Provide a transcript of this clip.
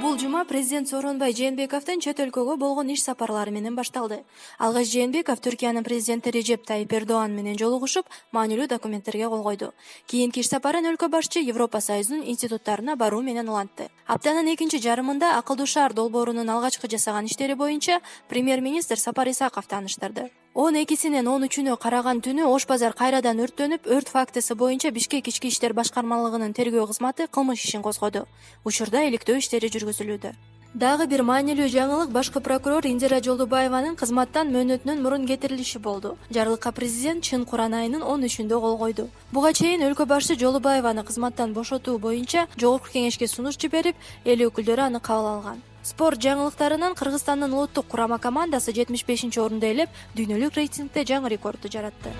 Бул жума президент Сооронбай Жээнбековдун чет өлкөгө болгон иш сапарлары менен башталды. Алгач Жээнбеков Түркиянын президенти Режеп Тайип Эрдоğan менен жолугушуп, маанилүү документтерге кол койду. Кийинки иш сапарын өлкө башчы Европа Союзунун институттарына баруу менен улантты. Аптанын экинчи жарымында Акылдуу шаар долбоорунун алгачкы жасаган иштери боюнча премьер-министр Сапар Исаковду тааныштырды. 12-синен 13-үнө караган түнү Ош базар кайрадан өрттөнүп, өрт фактысы боюнча Бишкек ички иштер башкармалыгынын тергөө кызматы кылмыш ишин козгоду. Учурда иликтөө иштери жүргүзүлүүдө. Дагы бир маанилүү жаңылык башкы прокурор Индира Жолдубаеванын кызматтан мөөнөтүнөн мурун кетирилиши болду. Жарлыкка президент Чын Куран айынын 13-үндө кол койду. Буга чейин өлкө башчы Жолдубаеваны кызматтан бошотуу боюнча Жогорку кеңешке сунуш жиберип, эл өкүлдөрү аны кабыл алган. Спорт жаңылыктарынан Кыргызстандын улуттук курама командасы 75-орунду ээлеп, дүйнөлүк рейтингде жаңы рекордду жаратты.